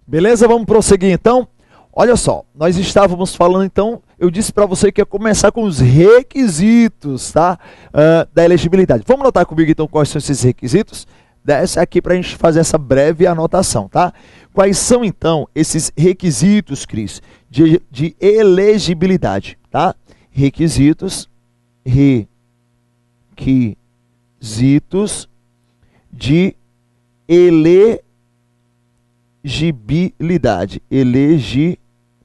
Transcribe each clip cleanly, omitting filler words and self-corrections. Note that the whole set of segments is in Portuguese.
Beleza? Vamos prosseguir então. Olha só, nós estávamos falando então, eu disse para você que ia começar com os requisitos, tá? Da elegibilidade. Vamos notar comigo então quais são esses requisitos? Desce aqui para a gente fazer essa breve anotação, tá? Quais são então esses requisitos, Cris, de elegibilidade, tá? Requisitos de elegibilidade.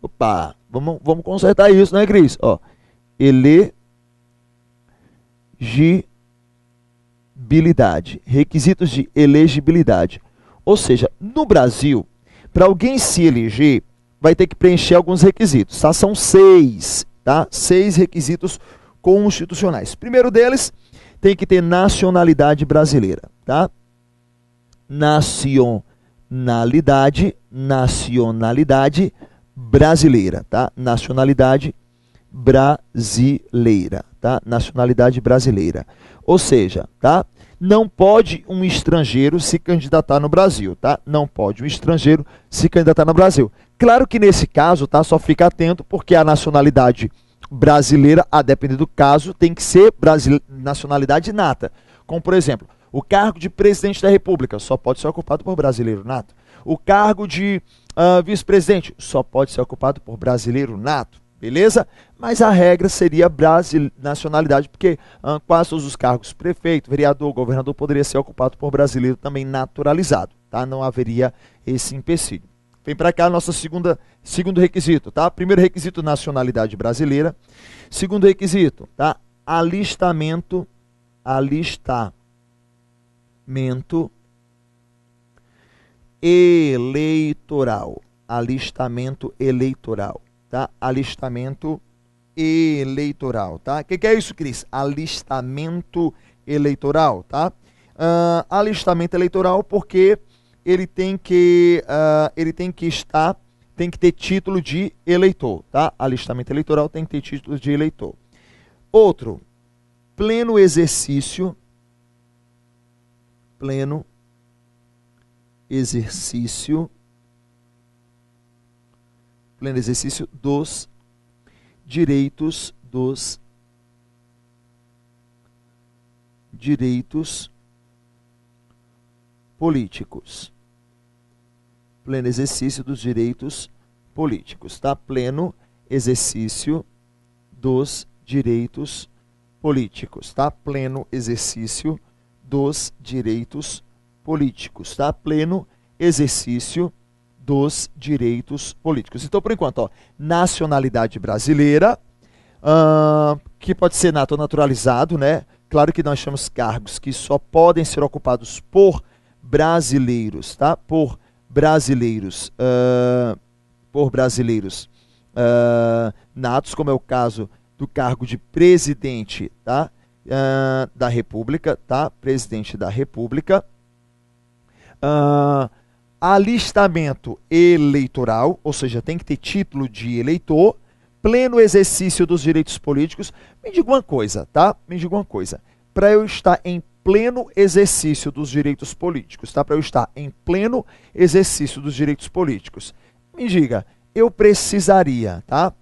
Opa, vamos consertar isso, né, Cris? Ó, elegibilidade. Requisitos de elegibilidade. Ou seja, no Brasil, para alguém se eleger, vai ter que preencher alguns requisitos, tá? São 6, tá? 6 requisitos constitucionais. Primeiro deles, tem que ter nacionalidade brasileira, tá? Nacionalidade brasileira, tá? Nacionalidade brasileira, tá? Nacionalidade brasileira. Ou seja, tá? Não pode um estrangeiro se candidatar no Brasil, tá? Não pode um estrangeiro se candidatar no Brasil. Claro que nesse caso, tá? Só fica atento porque a nacionalidade brasileira, a depender do caso, tem que ser nacionalidade nata. Como, por exemplo, o cargo de presidente da República só pode ser ocupado por brasileiro nato. O cargo de vice-presidente só pode ser ocupado por brasileiro nato, beleza? Mas a regra seria nacionalidade, porque quase todos os cargos, prefeito, vereador, governador, poderia ser ocupado por brasileiro também naturalizado, tá? Não haveria esse empecilho. Vem para cá nosso segundo requisito, tá? Primeiro requisito, nacionalidade brasileira. Segundo requisito, tá? Alistamento eleitoral. Alistamento eleitoral, tá? Alistamento eleitoral, tá? O que é isso, Cris? Alistamento eleitoral, tá? Alistamento eleitoral porque ele tem que ter título de eleitor, tá? Alistamento eleitoral tem que ter título de eleitor. Outro, pleno exercício dos direitos políticos. Pleno exercício dos direitos políticos, tá? Pleno exercício dos direitos políticos, tá? Pleno exercício dos direitos políticos, tá? Pleno exercício dos direitos políticos. Então, por enquanto, ó, nacionalidade brasileira, que pode ser nato ou naturalizado, né? Claro que nós temos cargos que só podem ser ocupados por brasileiros, tá? Por brasileiros natos, como é o caso do cargo de presidente, tá? Da República, tá? Presidente da República. Alistamento eleitoral, ou seja, tem que ter título de eleitor. Pleno exercício dos direitos políticos. Me diga uma coisa, tá? Me diga uma coisa. Para eu estar em pleno exercício dos direitos políticos, tá? Para eu estar em pleno exercício dos direitos políticos, me diga, eu precisaria, tá?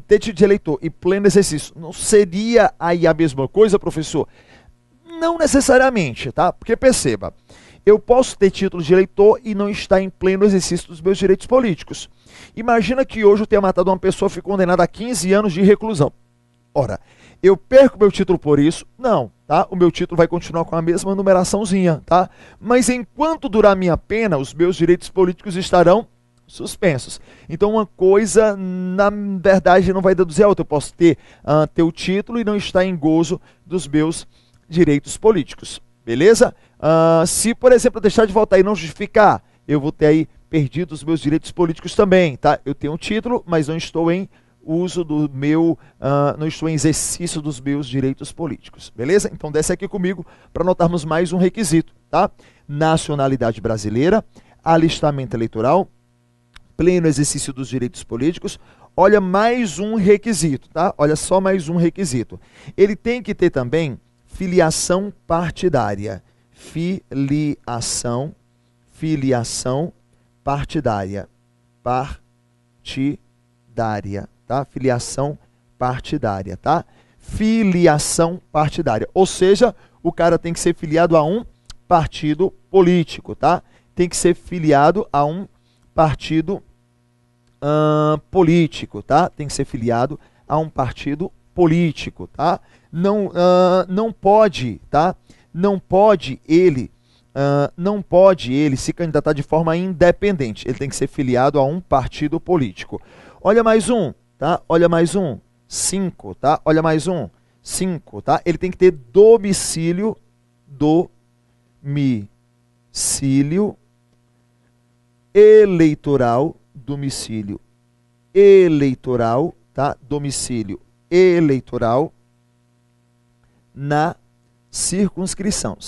Ter título de eleitor e pleno exercício. Não seria aí a mesma coisa, professor? Não necessariamente, tá? Porque perceba, eu posso ter título de eleitor e não estar em pleno exercício dos meus direitos políticos. Imagina que hoje eu tenha matado uma pessoa e fui condenado a 15 anos de reclusão. Ora, eu perco meu título por isso? Não, tá? O meu título vai continuar com a mesma numeraçãozinha, tá? Mas enquanto durar minha pena, os meus direitos políticos estarão suspensos. Então uma coisa, na verdade, não vai deduzir a outra. Eu posso ter o título e não estar em gozo dos meus direitos políticos, beleza? Se, por exemplo, eu deixar de votar e não justificar, eu vou ter aí perdido os meus direitos políticos também, tá? Eu tenho um título, mas não estou em uso do meu, não estou em exercício dos meus direitos políticos, beleza? Então desce aqui comigo para notarmos mais um requisito, tá? Nacionalidade brasileira, alistamento eleitoral, pleno exercício dos direitos políticos. Olha mais um requisito, tá? Olha só mais um requisito. Ele tem que ter também filiação partidária. filiação partidária. Partidária, tá? Filiação partidária, tá? Filiação partidária. Ou seja, o cara tem que ser filiado a um partido político, tá? Tem que ser filiado a um partido político, tá? Tem que ser filiado a um partido político, tá? Não pode, tá? Não pode ele se candidatar de forma independente. Ele tem que ser filiado a um partido político. Olha mais um, tá? Olha mais um. 5, tá? Olha mais um. 5, tá? Ele tem que ter domicílio eleitoral, tá? Domicílio eleitoral na circunscrição.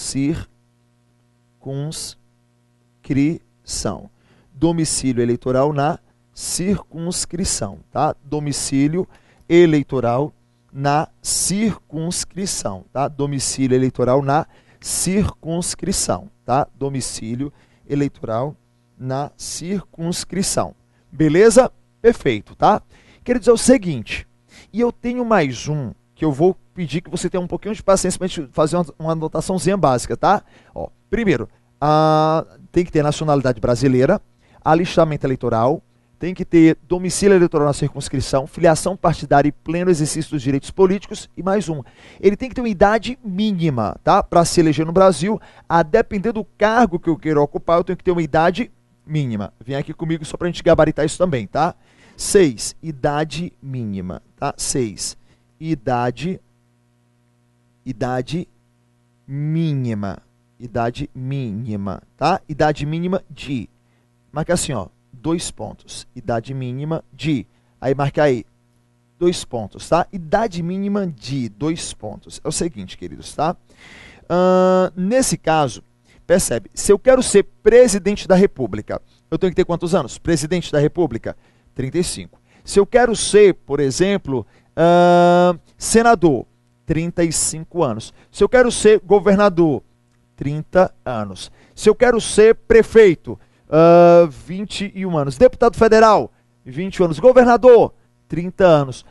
Domicílio eleitoral na circunscrição, tá? Domicílio eleitoral na circunscrição, tá? Domicílio eleitoral na circunscrição, tá? Domicílio eleitoral na circunscrição. Beleza? Perfeito, tá? Quero dizer o seguinte, e eu tenho mais um que eu vou pedir que você tenha um pouquinho de paciência para a gente fazer uma anotaçãozinha básica, tá? Ó, primeiro, tem que ter nacionalidade brasileira, alistamento eleitoral, tem que ter domicílio eleitoral na circunscrição, filiação partidária e pleno exercício dos direitos políticos, e mais um. Ele tem que ter uma idade mínima, tá? Para se eleger no Brasil, a depender do cargo que eu quero ocupar, eu tenho que ter uma idade mínima. Vem aqui comigo só para a gente gabaritar isso também, tá? 6, idade mínima, tá? 6, idade mínima, tá? Idade mínima de, marca assim, ó, 2 pontos, idade mínima de, aí marca aí, 2 pontos, tá? Idade mínima de 2 pontos. É o seguinte, queridos, tá? Nesse caso, percebe, se eu quero ser presidente da República, eu tenho que ter quantos anos? Presidente da República? 35. Se eu quero ser, por exemplo, senador, 35 anos. Se eu quero ser governador, 30 anos. Se eu quero ser prefeito, 21 anos. Deputado federal, 21 anos. Governador, 30 anos.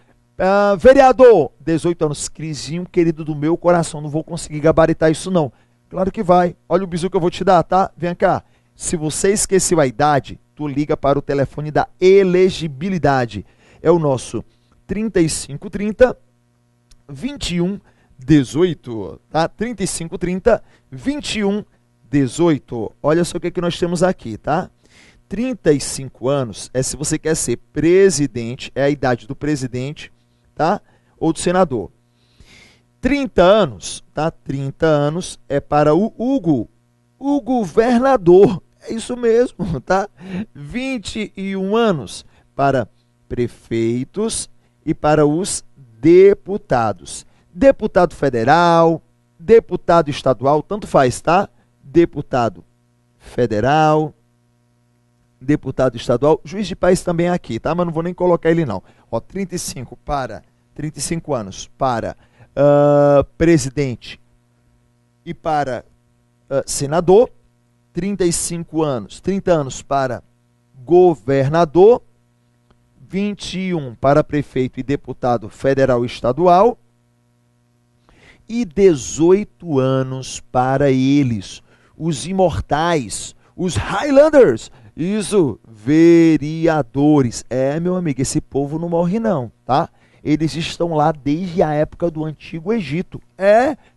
Vereador, 18 anos. Crisinho, querido do meu coração, não vou conseguir gabaritar isso não. Claro que vai. Olha o bizu que eu vou te dar, tá? Vem cá. Se você esqueceu a idade, tu liga para o telefone da elegibilidade. É o nosso 3530 21 18, tá? 3530 21 18. Olha só o que nós temos aqui, tá? 35 anos é se você quer ser presidente, é a idade do presidente, tá? Ou do senador. 30 anos, tá? 30 anos é para o governador. É isso mesmo, tá? 21 anos para prefeitos e para os deputados. Deputado federal, deputado estadual, tanto faz, tá? Deputado federal, deputado estadual, juiz de paz também é aqui, tá? Mas não vou nem colocar ele não. Ó, 35 anos para presidente e para senador, 30 anos para governador, 21 para prefeito e deputado federal e estadual, e 18 anos para eles, os imortais, os Highlanders, isso, vereadores. Meu amigo, esse povo não morre não, tá? Eles estão lá desde a época do Antigo Egito.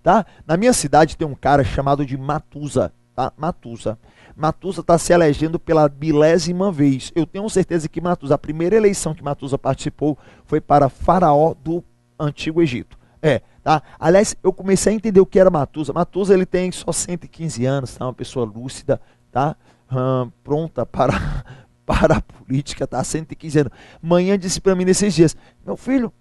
Tá? Na minha cidade tem um cara chamado de Matusa, tá? Matusa está se elegendo pela 10ª vez. Eu tenho certeza que Matusa, a primeira eleição que Matusa participou foi para faraó do Antigo Egito. Tá? Aliás, eu comecei a entender o que era Matusa. Matusa, ele tem só 115 anos, tá? Uma pessoa lúcida, tá? Pronta para a política, tá? 115 anos. Manhã disse para mim nesses dias, meu filho,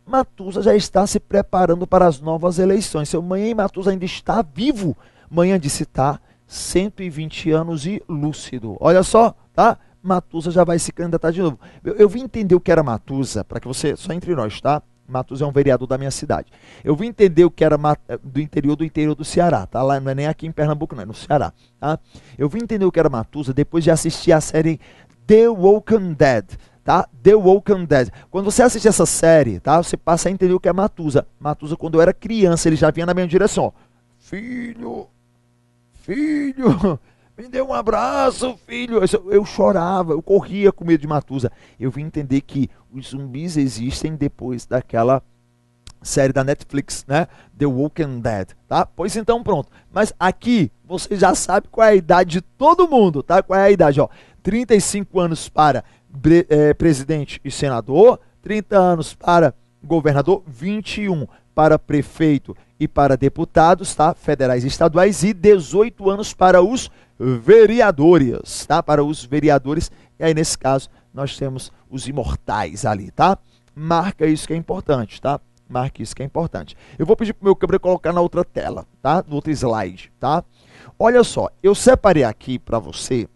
Matusa já está se preparando para as novas eleições. Seu Manhã e Matusa ainda está vivo. Manhã disse, tá? 120 anos e lúcido. Olha só, tá? Matusa já vai se candidatar de novo. Eu vim entender o que era Matusa, para que você, só entre nós, tá? Matusa é um vereador da minha cidade. Eu vim entender o que era do interior do Ceará, tá? Lá não é nem aqui em Pernambuco, não, é no Ceará, tá? Eu vim entender o que era Matusa depois de assistir a série The Walking Dead, tá? The Walking Dead. Quando você assiste essa série, tá? Você passa a entender o que é Matusa. Matusa, quando eu era criança, ele já vinha na minha direção, ó. Filho, me dê um abraço, filho. Eu chorava, eu corria com medo de Matusa. Eu vim entender que os zumbis existem depois daquela série da Netflix, né? The Walking Dead, tá? Pois então, pronto. Mas aqui, você já sabe qual é a idade de todo mundo, tá? Qual é a idade, ó? 35 anos para presidente e senador, 30 anos para governador, 21 para prefeito e para deputados, tá? Federais e estaduais, e 18 anos para os vereadores, tá? Para os vereadores, e aí nesse caso nós temos os imortais ali, tá? Marca isso que é importante, tá? Marque isso que é importante. Eu vou pedir pro meu câmera colocar na outra tela, tá? No outro slide, tá? Olha só, eu separei aqui para você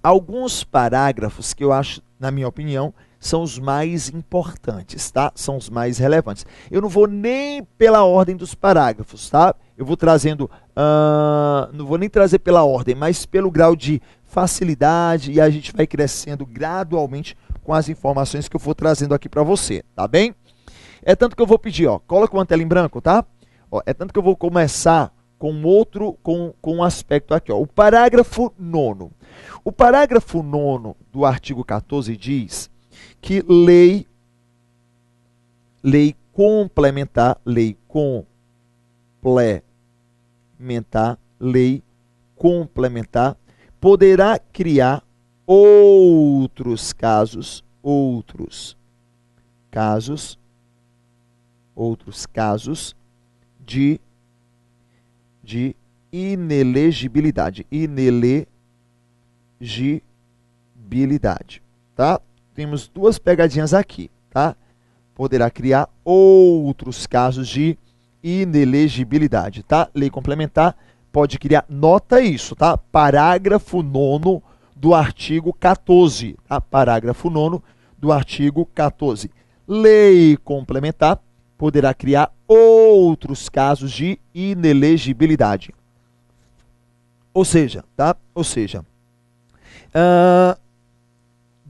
alguns parágrafos que eu acho, na minha opinião, são os mais importantes, tá? São os mais relevantes. Eu não vou nem pela ordem dos parágrafos, tá? Eu vou trazendo, não vou nem trazer pela ordem, mas pelo grau de facilidade, e a gente vai crescendo gradualmente com as informações que eu for trazendo aqui para você, tá bem? É tanto que eu vou pedir, ó, coloca uma tela em branco, tá? Ó, é tanto que eu vou começar com um aspecto aqui, ó, o parágrafo 9º. O parágrafo 9º do artigo 14 diz que lei complementar poderá criar outros casos de inelegibilidade, tá? Temos duas pegadinhas aqui, tá? Poderá criar outros casos de inelegibilidade, tá? Lei complementar pode criar, nota isso, tá? Parágrafo 9º do artigo 14, tá? Parágrafo 9º do artigo 14. Lei complementar poderá criar outros casos de inelegibilidade. Ou seja, tá?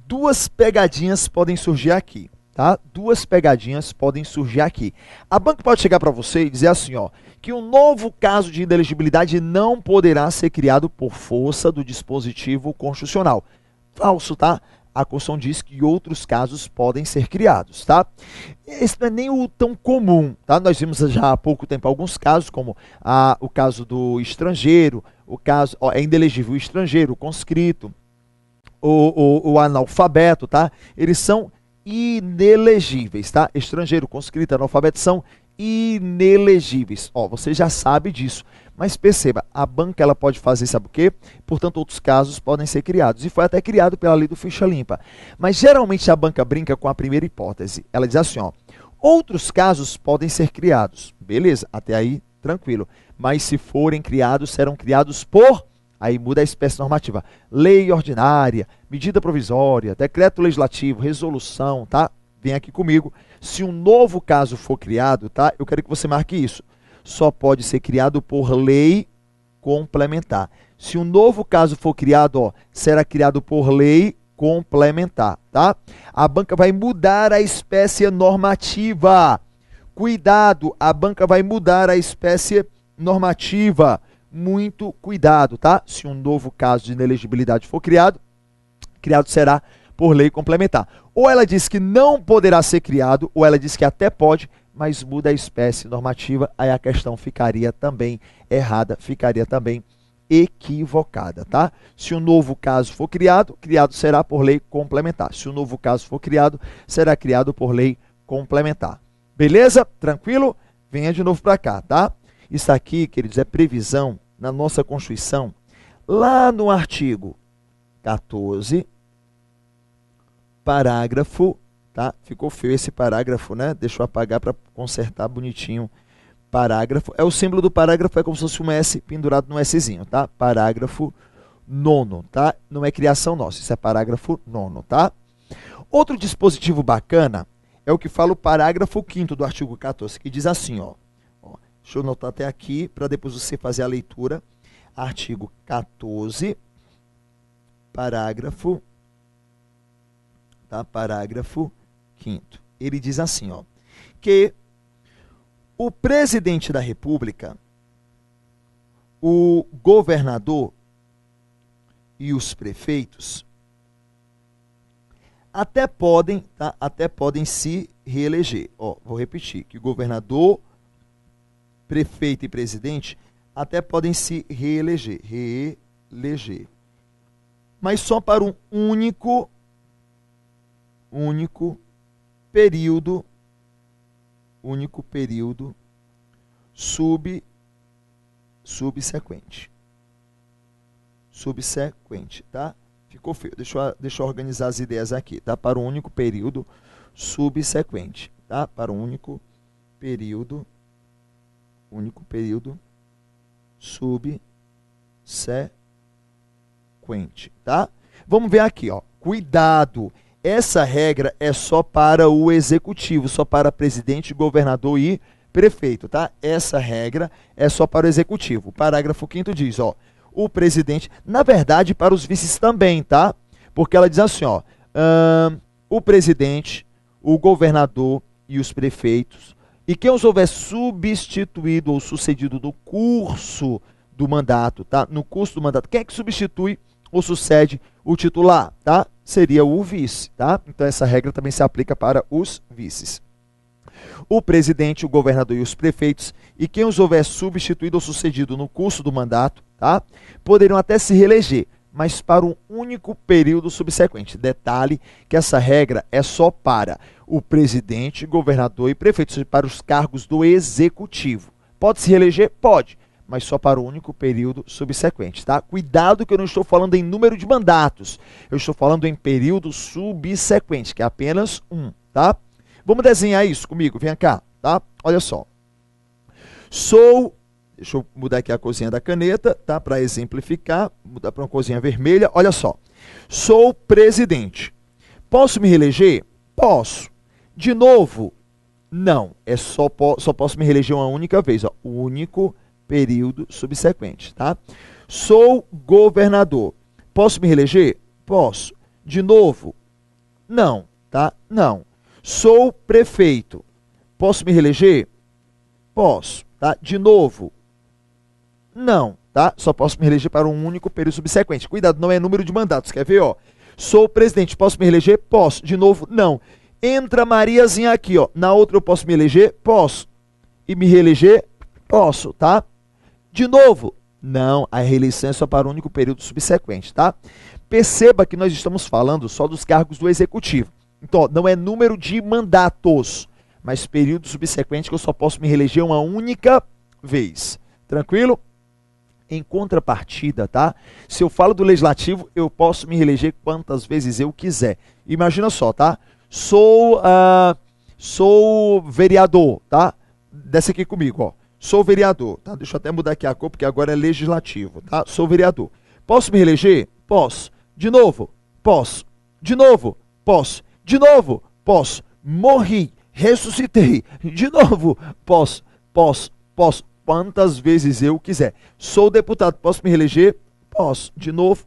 Duas pegadinhas podem surgir aqui, tá? Duas pegadinhas podem surgir aqui. A banca pode chegar para você e dizer assim, ó, que um novo caso de inelegibilidade não poderá ser criado por força do dispositivo constitucional. Falso, tá? A Constituição diz que outros casos podem ser criados, tá? Esse não é nem o tão comum, tá? Nós vimos já há pouco tempo alguns casos, como o caso do estrangeiro, o caso, é inelegível o estrangeiro, o conscrito, o analfabeto, tá? Eles são inelegíveis, tá? Estrangeiro, conscrito, analfabeto são inelegíveis. Ó, você já sabe disso. Mas perceba, a banca ela pode fazer, sabe o quê? Portanto, outros casos podem ser criados. E foi até criado pela lei do ficha limpa. Mas geralmente a banca brinca com a primeira hipótese. Ela diz assim, ó, outros casos podem ser criados. Beleza, até aí, tranquilo. Mas se forem criados, serão criados por... Aí muda a espécie normativa. Lei ordinária, medida provisória, decreto legislativo, resolução, tá? Vem aqui comigo. Se um novo caso for criado, tá? Eu quero que você marque isso. Só pode ser criado por lei complementar. Se um novo caso for criado, ó, será criado por lei complementar, tá? A banca vai mudar a espécie normativa. Cuidado, a banca vai mudar a espécie normativa. Muito cuidado, tá? Se um novo caso de inelegibilidade for criado será por lei complementar. Ou ela diz que não poderá ser criado, ou ela diz que até pode, mas muda a espécie normativa, aí a questão ficaria também errada, ficaria também equivocada, tá? Se um novo caso for criado será por lei complementar. Se um novo caso for criado, será criado por lei complementar. Beleza? Tranquilo? Venha de novo para cá, tá? Isso aqui, queridos, é previsão na nossa Constituição, lá no artigo 14, parágrafo, tá? Ficou feio esse parágrafo, né? Deixa eu apagar para consertar bonitinho. Parágrafo, é o símbolo do parágrafo, é como se fosse um S pendurado no Szinho, tá? Parágrafo 9º, tá? Não é criação nossa, isso é parágrafo 9º, tá? Outro dispositivo bacana é o que fala o parágrafo 5º do artigo 14, que diz assim, ó. Deixa eu anotar até aqui, para depois você fazer a leitura. Artigo 14, parágrafo 5º. Ele diz assim, ó, que o presidente da República, o governador e os prefeitos até podem se reeleger. Ó, vou repetir, que o governador, prefeito e presidente até podem se reeleger, mas só para um único período subsequente, tá? Ficou feio. Deixa eu organizar as ideias aqui, tá? Para um único período subsequente, tá? Para um único período subsequente, tá? Vamos ver aqui, ó. Cuidado. Essa regra é só para o executivo, só para presidente, governador e prefeito, tá? Essa regra é só para o executivo. O parágrafo 5º diz, ó, o presidente, na verdade, para os vices também, tá? Porque ela diz assim, ó, o presidente, o governador e os prefeitos, e quem os houver substituído ou sucedido no curso do mandato, tá? No curso do mandato, quem é que substitui ou sucede o titular, tá? Seria o vice, tá? Então essa regra também se aplica para os vices. O presidente, o governador e os prefeitos, e quem os houver substituído ou sucedido no curso do mandato, tá? Poderão até se reeleger, mas para um único período subsequente. Detalhe que essa regra é só para o presidente, governador e prefeito, ou seja, para os cargos do executivo. Pode se reeleger? Pode, mas só para o único período subsequente, tá? Cuidado que eu não estou falando em número de mandatos, eu estou falando em período subsequente, que é apenas um, tá? Vamos desenhar isso comigo, vem cá, tá? Olha só. Deixa eu mudar aqui a corzinha da caneta, tá? Para exemplificar, mudar para uma corzinha vermelha. Olha só. Sou presidente. Posso me reeleger? Posso. De novo? Não. Só posso me reeleger uma única vez, ó. O único período subsequente, tá? Sou governador. Posso me reeleger? Posso. De novo? Não, tá? Não. Sou prefeito. Posso me reeleger? Posso, tá? De novo? Não, tá? Só posso me reeleger para um único período subsequente. Cuidado, não é número de mandatos, quer ver, ó? Sou presidente, posso me reeleger? Posso. De novo? Não. Entra Mariazinha aqui, ó. Na outra eu posso me eleger? Posso. E me reeleger? Posso, tá? De novo? Não, a reeleição é só para um único período subsequente, tá? Perceba que nós estamos falando só dos cargos do executivo. Então, ó, não é número de mandatos, mas período subsequente que eu só posso me reeleger uma única vez. Tranquilo? Em contrapartida, tá? Se eu falo do legislativo, eu posso me reeleger quantas vezes eu quiser. Imagina só, tá? Sou vereador, tá? Desce aqui comigo, ó. Sou vereador, tá? Deixa eu até mudar aqui a cor, porque agora é legislativo, tá? Sou vereador. Posso me reeleger? Posso. De novo? Posso. De novo? Posso. De novo? Posso. Morri. Ressuscitei. De novo? Posso. Quantas vezes eu quiser. Sou deputado. Posso me reeleger? Posso. De novo?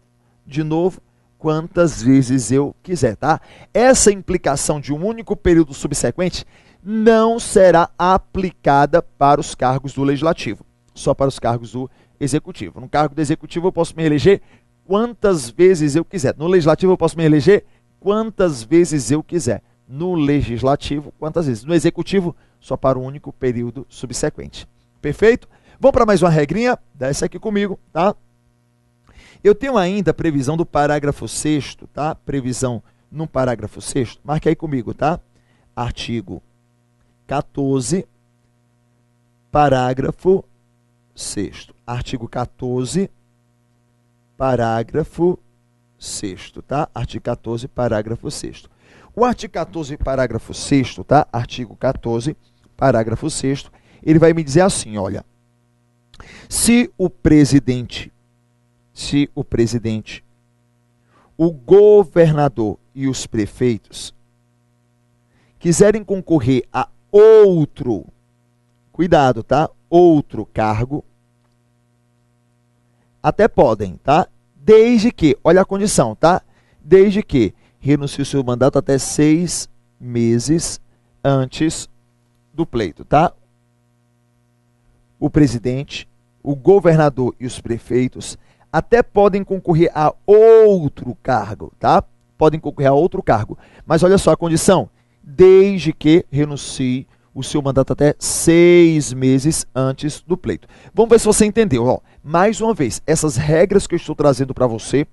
Quantas vezes eu quiser, tá? Essa implicação de um único período subsequente não será aplicada para os cargos do legislativo, só para os cargos do executivo. No cargo do executivo eu posso me reeleger quantas vezes eu quiser. No legislativo eu posso me reeleger quantas vezes eu quiser. No legislativo, quantas vezes. No executivo, só para um único período subsequente. Perfeito? Vamos para mais uma regrinha? Desce aqui comigo, tá? Eu tenho ainda a previsão do parágrafo 6º, tá? Previsão no parágrafo 6º. Marque aí comigo, tá? Artigo 14, parágrafo 6º. Artigo 14, parágrafo 6º, tá? Artigo 14, parágrafo 6º. O artigo 14, parágrafo 6º, tá? Artigo 14, parágrafo 6º, ele vai me dizer assim, olha, se o presidente, o governador e os prefeitos quiserem concorrer a outro, cuidado, tá? Outro cargo, até podem, tá? Desde que, olha a condição, tá? Desde que renuncie o seu mandato até 6 meses antes do pleito, tá? O presidente, o governador e os prefeitos até podem concorrer a outro cargo, tá? Podem concorrer a outro cargo. Mas olha só a condição, desde que renuncie o seu mandato até 6 meses antes do pleito. Vamos ver se você entendeu. Ó, mais uma vez, essas regras que eu estou trazendo para você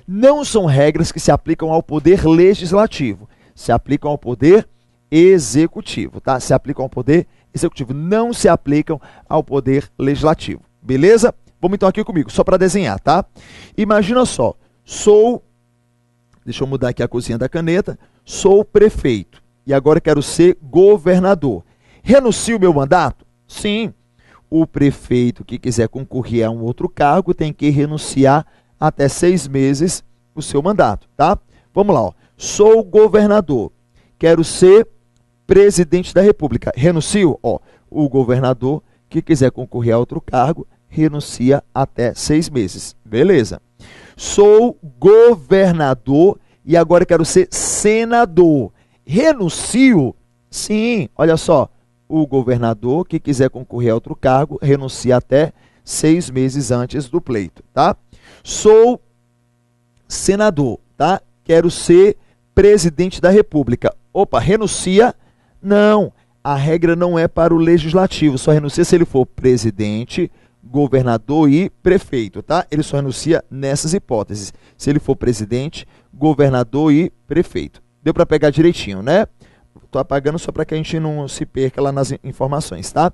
não são regras que se aplicam ao poder legislativo, se aplicam ao poder executivo, tá? Se aplicam ao poder executivo, não se aplicam ao poder legislativo, beleza? Vamos então aqui comigo, só para desenhar, tá? Imagina só, deixa eu mudar aqui a cozinha da caneta, sou prefeito e agora quero ser governador. Renuncio o meu mandato? Sim. O prefeito que quiser concorrer a um outro cargo tem que renunciar até 6 meses o seu mandato, tá? Vamos lá, ó. Sou governador, quero ser presidente da República. Renuncio? Ó, o governador que quiser concorrer a outro cargo renuncia até 6 meses. Beleza. Sou governador e agora quero ser senador. Renuncio? Sim, olha só. O governador que quiser concorrer a outro cargo renuncia até 6 meses antes do pleito, tá? Sou senador, tá? Quero ser presidente da República. Opa, renuncia? Não, a regra não é para o legislativo, só renuncia se ele for presidente, governador e prefeito, tá? Ele só renuncia nessas hipóteses, se ele for presidente, governador e prefeito. Deu para pegar direitinho, né? Estou apagando só para que a gente não se perca lá nas informações, tá?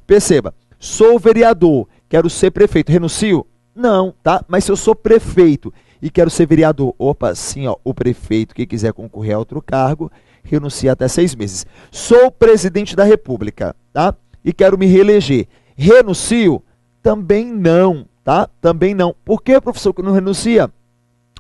Perceba, sou vereador, quero ser prefeito, renuncio? Não, tá? Mas se eu sou prefeito e quero ser vereador, opa, sim, ó, o prefeito que quiser concorrer a outro cargo, renuncia até 6 meses. Sou presidente da República, tá? E quero me reeleger. Renuncio? Também não, tá? Também não. Por que, professor, que não renuncia?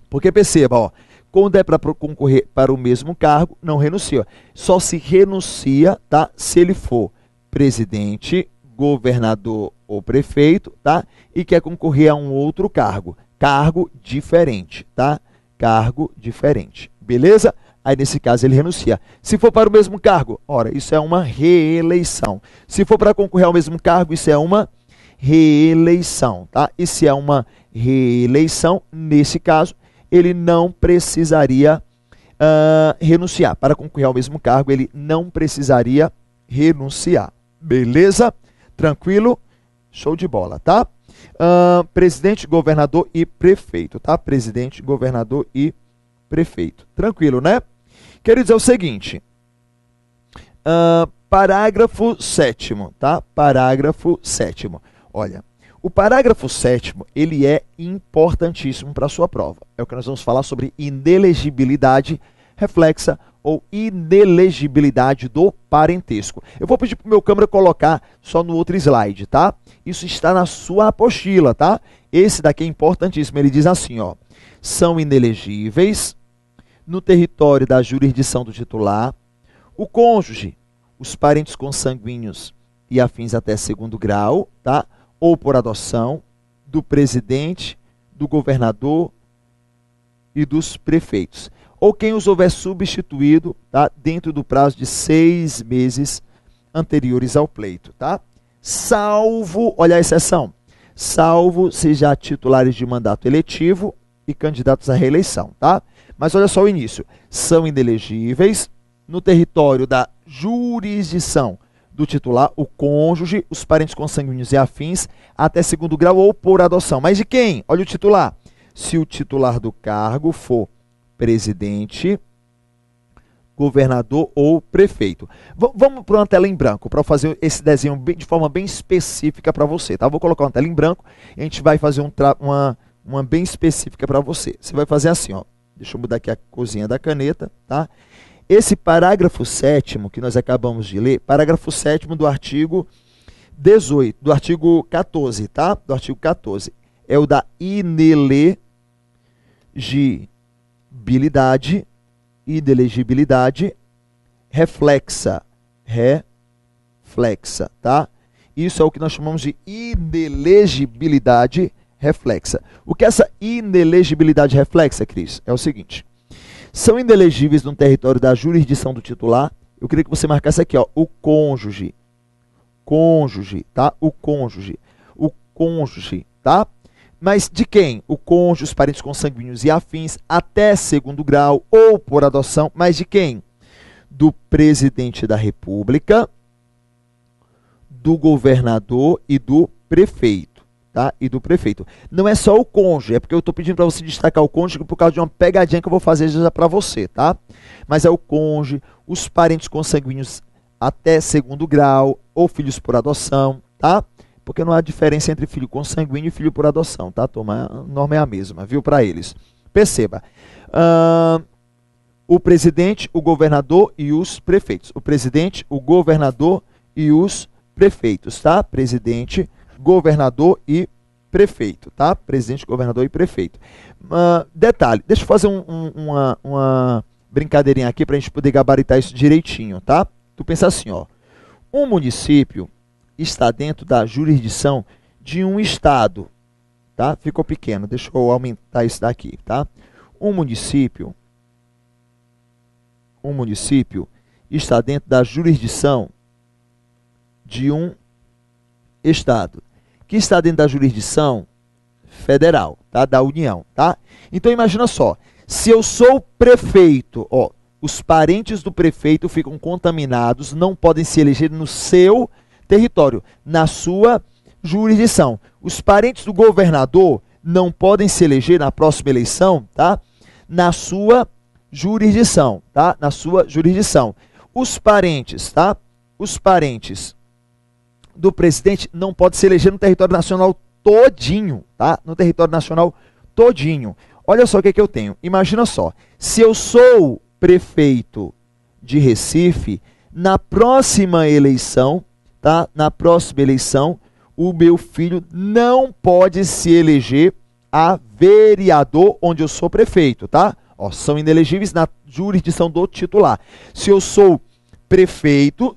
Porque perceba, ó, quando é para concorrer para o mesmo cargo, não renuncia. Só se renuncia, tá? Se ele for presidente, governador ou prefeito, tá? E quer concorrer a um outro cargo. Cargo diferente, tá? Cargo diferente. Beleza? Aí, nesse caso, ele renuncia. Se for para o mesmo cargo, ora, isso é uma reeleição. Se for para concorrer ao mesmo cargo, isso é uma reeleição, tá? E se é uma reeleição, nesse caso, ele não precisaria renunciar. Para concorrer ao mesmo cargo, ele não precisaria renunciar. Beleza? Tranquilo? Show de bola, tá? Presidente, governador e prefeito, tá? Presidente, governador e prefeito. Tranquilo, né? Queridos, é o seguinte. Parágrafo 7º, tá? Parágrafo 7º. Olha, o parágrafo 7º, ele é importantíssimo para a sua prova. É o que nós vamos falar sobre inelegibilidade reflexa ou inelegibilidade do parentesco. Eu vou pedir para o meu câmera colocar só no outro slide, tá? Isso está na sua apostila, tá? Esse daqui é importantíssimo. Ele diz assim, ó. São inelegíveis no território da jurisdição do titular o cônjuge, os parentes consanguíneos e afins até 2º grau, tá? Ou por adoção, do presidente, do governador e dos prefeitos. Ou quem os houver substituído, tá? Dentro do prazo de 6 meses anteriores ao pleito, tá? Salvo, olha a exceção, salvo seja titulares de mandato eletivo e candidatos à reeleição, tá? Mas olha só o início. São inelegíveis no território da jurisdição do titular, o cônjuge, os parentes consanguíneos e afins, até 2º grau ou por adoção. Mas de quem? Olha o titular. Se o titular do cargo for presidente, governador ou prefeito. Vamos para uma tela em branco, para fazer esse desenho de forma bem específica para você, tá? Vou colocar uma tela em branco e a gente vai fazer uma bem específica para você. Você vai fazer assim, ó. Deixa eu mudar aqui a cozinha da caneta, tá? Esse parágrafo 7º que nós acabamos de ler, parágrafo 7º do artigo 18, do artigo 14, tá? Do artigo 14. É o da inelegibilidade reflexa. Reflexa, tá? Isso é o que nós chamamos de inelegibilidade reflexa. O que é essa inelegibilidade reflexa, Cris? É o seguinte: são inelegíveis no território da jurisdição do titular. Eu queria que você marcasse aqui, ó, o cônjuge. Cônjuge, tá? O cônjuge. O cônjuge, tá? Mas de quem? O cônjuge, os parentes consanguíneos e afins, até segundo grau ou por adoção. Mas de quem? Do presidente da República, do governador e do prefeito, tá? E do prefeito. Não é só o cônjuge, é porque eu estou pedindo para você destacar o cônjuge por causa de uma pegadinha que eu vou fazer já para você, tá? Mas é o cônjuge, os parentes consanguíneos até segundo grau ou filhos por adoção, tá? Porque não há diferença entre filho consanguíneo e filho por adoção, tá, turma? A norma é a mesma, viu, para eles. Perceba. O presidente, o governador e os prefeitos. O presidente, o governador e os prefeitos, tá? Presidente, governador e prefeito, tá? Presidente, governador e prefeito. Detalhe, deixa eu fazer uma brincadeirinha aqui para a gente poder gabaritar isso direitinho, tá? Tu pensa assim, ó. Um município está dentro da jurisdição de um estado, tá? Ficou pequeno, deixa eu aumentar isso daqui, tá? Um município está dentro da jurisdição de um estado, que está dentro da jurisdição federal, tá? Da União, tá? Então imagina só, se eu sou prefeito, ó, os parentes do prefeito ficam contaminados, não podem se eleger no seu território, na sua jurisdição. Os parentes do governador não podem se eleger na próxima eleição, tá? Na sua jurisdição, tá? Na sua jurisdição. Os parentes, tá? Os parentes do presidente não podem se eleger no território nacional todinho, tá? No território nacional todinho. Olha só o que eu tenho. Imagina só, se eu sou prefeito de Recife, na próxima eleição, tá? Na próxima eleição, o meu filho não pode se eleger a vereador onde eu sou prefeito, tá? Ó, são inelegíveis na jurisdição do titular. Se eu sou prefeito,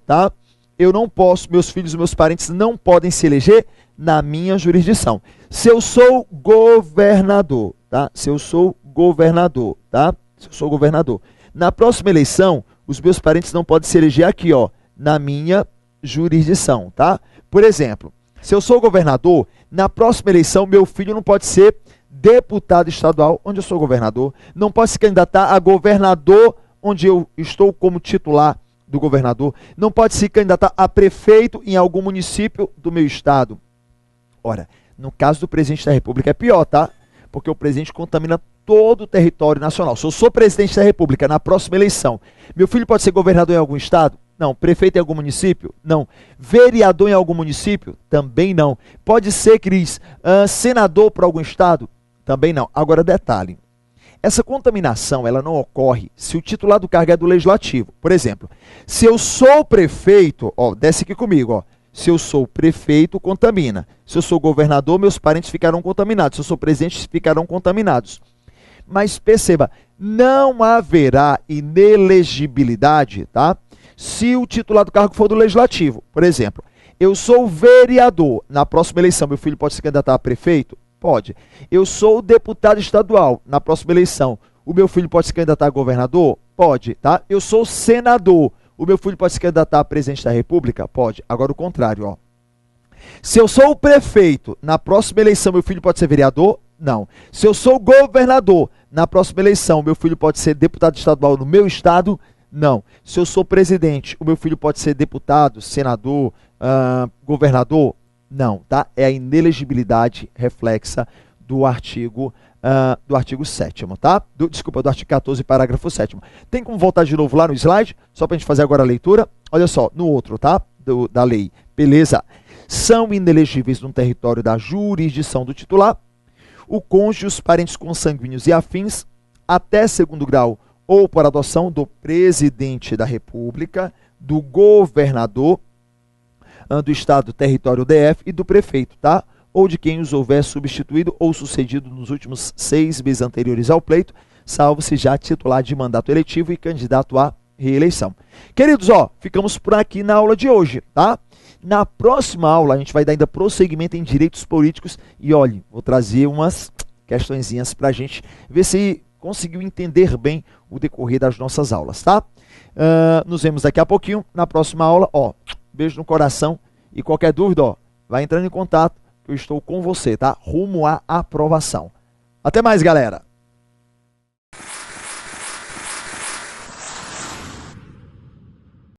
tá? Eu não posso, meus filhos e meus parentes não podem se eleger na minha jurisdição. Se eu sou governador, tá? Se eu sou governador, tá? Se eu sou governador. Na próxima eleição, os meus parentes não podem se eleger aqui, ó, na minha jurisdição, tá? Por exemplo, se eu sou governador, na próxima eleição, meu filho não pode ser deputado estadual, onde eu sou governador, não pode se candidatar a governador, onde eu estou como titular do governador, não pode se candidatar a prefeito em algum município do meu estado. Ora, no caso do presidente da República é pior, tá? Porque o presidente contamina todo o território nacional. Se eu sou presidente da República na próxima eleição, meu filho pode ser governador em algum estado? Não. Prefeito em algum município? Não. Vereador em algum município? Também não. Pode ser, Cris, senador para algum estado? Também não. Agora, detalhe. Essa contaminação, ela não ocorre se o titular do cargo é do legislativo. Por exemplo, se eu sou prefeito, ó, desce aqui comigo, ó. Se eu sou prefeito, contamina. Se eu sou governador, meus parentes ficarão contaminados. Se eu sou presidente, ficarão contaminados. Mas perceba, não haverá inelegibilidade, tá? Se o titular do cargo for do legislativo. Por exemplo, eu sou vereador. Na próxima eleição, meu filho pode se candidatar a prefeito? Pode. Eu sou deputado estadual. Na próxima eleição, o meu filho pode se candidatar a governador? Pode, tá? Eu sou senador. O meu filho pode se candidatar a presidente da República? Pode. Agora o contrário, ó. Se eu sou o prefeito, na próxima eleição meu filho pode ser vereador? Não. Se eu sou governador, na próxima eleição meu filho pode ser deputado estadual no meu estado? Não. Se eu sou presidente, o meu filho pode ser deputado, senador, governador? Não, tá? É a inelegibilidade reflexa do artigo 7º, tá? Do artigo 14, parágrafo 7º. Tem como voltar de novo lá no slide? Só para a gente fazer agora a leitura. Olha só, no outro, tá? Da lei. Beleza. São inelegíveis no território da jurisdição do titular o cônjuge, os parentes consanguíneos e afins, até segundo grau ou por adoção do presidente da República, do governador do estado, território DF e do prefeito, tá? Ou de quem os houver substituído ou sucedido nos últimos 6 meses anteriores ao pleito, salvo se já titular de mandato eletivo e candidato à reeleição. Queridos, ó, ficamos por aqui na aula de hoje, tá? Na próxima aula a gente vai dar ainda prosseguimento em direitos políticos e, olha, vou trazer umas questõezinhas para a gente ver se conseguiu entender bem o decorrer das nossas aulas, tá? Nos vemos daqui a pouquinho na próxima aula, ó, beijo no coração e qualquer dúvida, ó, vai entrando em contato que eu estou com você, tá? Rumo à aprovação. Até mais, galera!